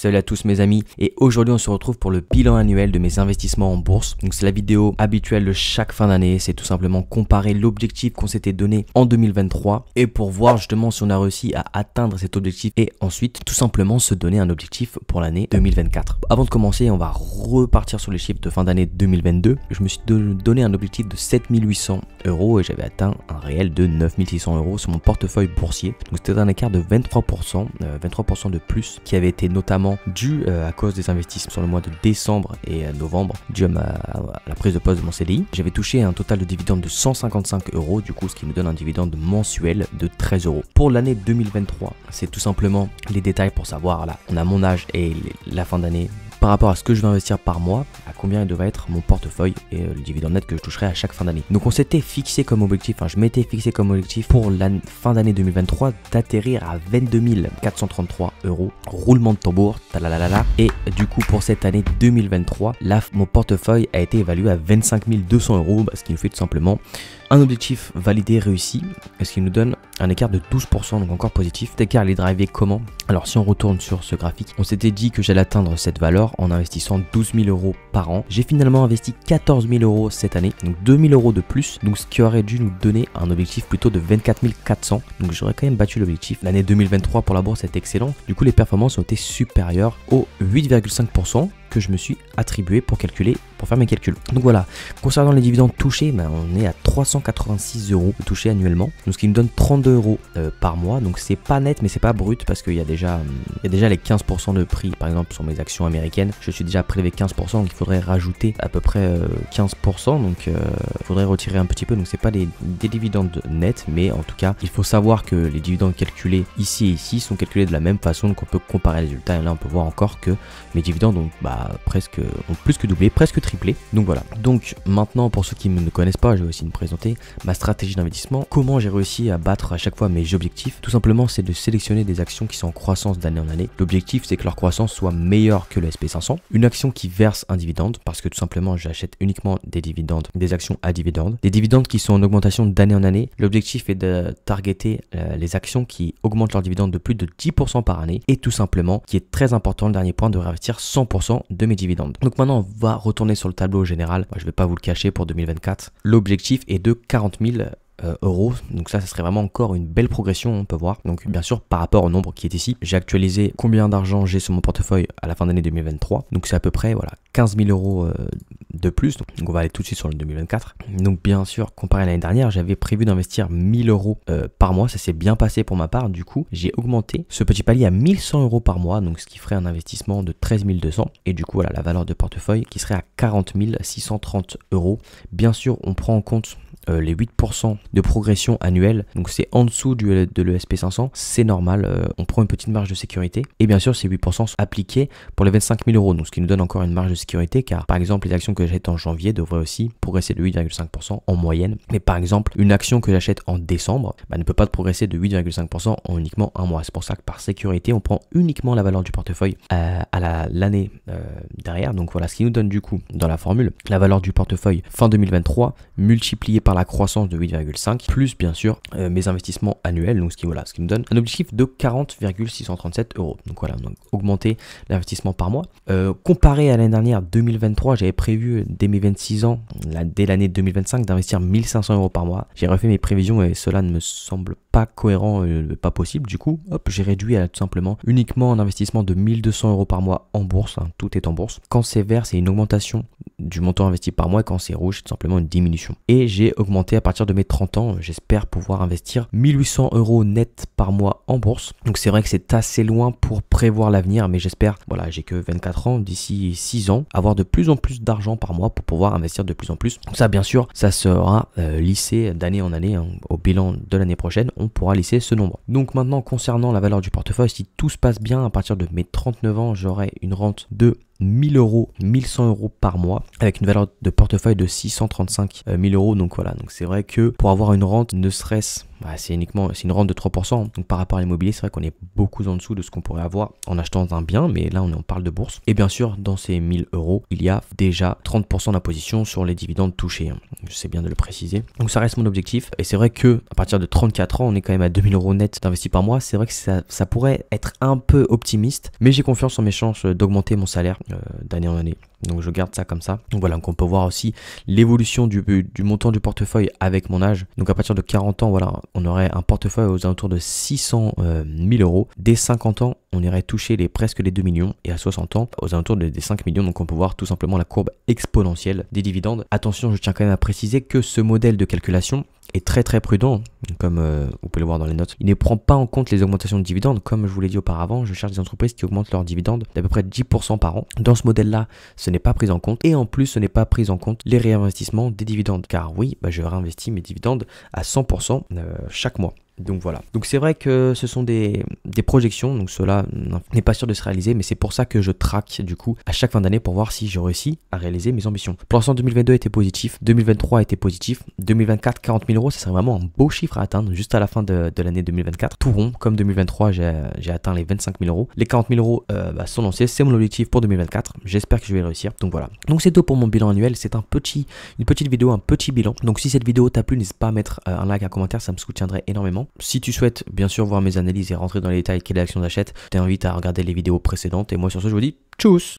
Salut à tous mes amis, et aujourd'hui on se retrouve pour le bilan annuel de mes investissements en bourse. Donc c'est la vidéo habituelle de chaque fin d'année, c'est tout simplement comparer l'objectif qu'on s'était donné en 2023 et pour voir justement si on a réussi à atteindre cet objectif et ensuite tout simplement se donner un objectif pour l'année 2024. Avant de commencer, on va repartir sur les chiffres de fin d'année 2022. Je me suis donné un objectif de 7800 € et j'avais atteint un réel de 9600 € sur mon portefeuille boursier. Donc c'était un écart de 23%, 23% de plus qui avait été notamment dû à cause des investissements sur le mois de décembre et novembre, dû à la prise de poste de mon CDI. J'avais touché un total de dividendes de 155 €, du coup ce qui me donne un dividende mensuel de 13 €. Pour l'année 2023, c'est tout simplement les détails pour savoir, là, on a mon âge et la fin d'année. Par rapport à ce que je vais investir par mois, à combien il devrait être mon portefeuille et le dividende net que je toucherai à chaque fin d'année. Donc on s'était fixé comme objectif, je m'étais fixé comme objectif pour la fin d'année 2023 d'atterrir à 22 433 €, roulement de tambour, talalala. Et du coup pour cette année 2023, là mon portefeuille a été évalué à 25 200 €, ce qui nous fait tout simplement un objectif validé, réussi, ce qui nous donne un écart de 12%, donc encore positif. Cet écart, il est drivé comment? Alors si on retourne sur ce graphique, on s'était dit que j'allais atteindre cette valeur en investissant 12 000 € par an. J'ai finalement investi 14 000 € cette année, donc 2 000 € de plus, donc ce qui aurait dû nous donner un objectif plutôt de 24 400. Donc j'aurais quand même battu l'objectif. L'année 2023 pour la bourse est excellent. Du coup les performances ont été supérieures aux 8,5% que je me suis attribué pour faire mes calculs. Donc voilà, concernant les dividendes touchés, on est à 386 € touchés annuellement, donc ce qui me donne 32 € par mois. Donc c'est pas net mais c'est pas brut parce qu'il y a déjà les 15% de prix, par exemple sur mes actions américaines, je suis déjà prélevé 15%, donc il faudrait rajouter à peu près 15%, donc il faudrait retirer un petit peu, donc c'est pas des dividendes nets, mais en tout cas il faut savoir que les dividendes calculés ici et ici sont calculés de la même façon, donc on peut comparer les résultats et là on peut voir encore que mes dividendes ont plus que doublé, presque triplé. Donc voilà. Donc maintenant, pour ceux qui ne me connaissent pas, je vais aussi me présenter ma stratégie d'investissement. Comment j'ai réussi à battre à chaque fois mes objectifs? Tout simplement, c'est de sélectionner des actions qui sont en croissance d'année en année. L'objectif, c'est que leur croissance soit meilleure que le SP500. Une action qui verse un dividende, parce que tout simplement, j'achète uniquement des dividendes, des actions à dividendes. Des dividendes qui sont en augmentation d'année en année. L'objectif est de targeter les actions qui augmentent leurs dividendes de plus de 10% par année. Et tout simplement, qui est très important, le dernier point, de réinvestir 100% de mes dividendes. Donc maintenant on va retourner sur le tableau général. Moi, je vais pas vous le cacher, pour 2024 l'objectif est de 40 000 €. Donc ça serait vraiment encore une belle progression, on peut voir. Donc bien sûr par rapport au nombre qui est ici, j'ai actualisé combien d'argent j'ai sur mon portefeuille à la fin d'année 2023. Donc c'est à peu près 15 000 € de plus. Donc on va aller tout de suite sur le 2024. Donc bien sûr, comparé à l'année dernière, j'avais prévu d'investir 1000 € par mois. Ça s'est bien passé pour ma part. Du coup, j'ai augmenté ce petit palier à 1100 € par mois, donc ce qui ferait un investissement de 13 200. Et du coup, voilà la valeur de portefeuille qui serait à 40 630 €. Bien sûr, on prend en compte les 8% de progression annuelle, donc c'est en dessous de l'ESP500, c'est normal, on prend une petite marge de sécurité, et bien sûr ces 8% sont appliqués pour les 25 000 €, donc ce qui nous donne encore une marge de sécurité, car par exemple les actions que j'achète en janvier devraient aussi progresser de 8,5% en moyenne, mais par exemple une action que j'achète en décembre ne peut pas progresser de 8,5% en uniquement un mois. C'est pour ça que par sécurité on prend uniquement la valeur du portefeuille à l'année derrière. Donc voilà ce qui nous donne du coup dans la formule la valeur du portefeuille fin 2023 multiplié par la croissance de 8,5 plus bien sûr mes investissements annuels, donc ce qui me donne un objectif de 40,637 €. Donc voilà, donc augmenter l'investissement par mois. Comparé à l'année dernière 2023, j'avais prévu dès mes 26 ans, dès l'année 2025, d'investir 1500 € par mois. J'ai refait mes prévisions et cela ne me semble pas cohérent, pas possible. Du coup, j'ai réduit à tout simplement uniquement un investissement de 1200 € par mois en bourse, tout est en bourse. Quand c'est vert, c'est une augmentation du montant investi par mois, et quand c'est rouge, c'est tout simplement une diminution. Et j'ai augmenté à partir de mes 30 ans, j'espère pouvoir investir 1800 € net par mois en bourse. Donc c'est vrai que c'est assez loin pour prévoir l'avenir, mais j'espère, j'ai que 24 ans, d'ici 6 ans, avoir de plus en plus d'argent par mois pour pouvoir investir de plus en plus. Donc ça, bien sûr, ça sera lissé d'année en année, au bilan de l'année prochaine, on pourra lisser ce nombre. Donc maintenant, concernant la valeur du portefeuille, si tout se passe bien, à partir de mes 39 ans, j'aurai une rente de 1000 euros, 1100 euros par mois avec une valeur de portefeuille de 635 000 euros. Donc voilà, donc c'est vrai que pour avoir une rente, ne serait-ce, c'est une rente de 3%. Donc par rapport à l'immobilier, c'est vrai qu'on est beaucoup en dessous de ce qu'on pourrait avoir en achetant un bien, mais là on parle de bourse. Et bien sûr, dans ces 1000 euros, il y a déjà 30% d'imposition sur les dividendes touchés. Je sais bien de le préciser. Donc ça reste mon objectif. Et c'est vrai que à partir de 34 ans, on est quand même à 2000 euros net d'investis par mois. C'est vrai que ça pourrait être un peu optimiste, mais j'ai confiance en mes chances d'augmenter mon salaire d'année en année. Donc je garde ça comme ça. Donc voilà, donc on peut voir aussi l'évolution du montant du portefeuille avec mon âge. Donc à partir de 40 ans, voilà, on aurait un portefeuille aux alentours de 600 000 euros. Dès 50 ans, on irait toucher presque les 2 millions. Et à 60 ans, aux alentours des 5 millions. Donc on peut voir tout simplement la courbe exponentielle des dividendes. Attention, je tiens quand même à préciser que ce modèle de calculation est très prudent, comme vous pouvez le voir dans les notes. Il ne prend pas en compte les augmentations de dividendes. Comme je vous l'ai dit auparavant, je cherche des entreprises qui augmentent leurs dividendes d'à peu près 10% par an. Dans ce modèle-là, ce n'est pas pris en compte. Et en plus, ce n'est pas pris en compte les réinvestissements des dividendes. Car oui, je réinvestis mes dividendes à 100% chaque mois. Donc voilà. Donc c'est vrai que ce sont des projections, donc cela n'est pas sûr de se réaliser, mais c'est pour ça que je traque du coup à chaque fin d'année pour voir si je réussis à réaliser mes ambitions. Pour l'instant, 2022 était positif, 2023 était positif, 2024 40 000 euros, ça serait vraiment un beau chiffre à atteindre juste à la fin de l'année 2024. Tout rond, comme 2023, j'ai atteint les 25 000 euros. Les 40 000 euros sont lancés, c'est mon objectif pour 2024. J'espère que je vais réussir. Donc voilà. Donc c'est tout pour mon bilan annuel. C'est une petite vidéo, un petit bilan. Donc si cette vidéo t'a plu, n'hésite pas à mettre un like, un commentaire, ça me soutiendrait énormément. Si tu souhaites bien sûr voir mes analyses et rentrer dans les détails quelle action j'achète, je t'invite à regarder les vidéos précédentes. Et moi sur ce, je vous dis tchuss!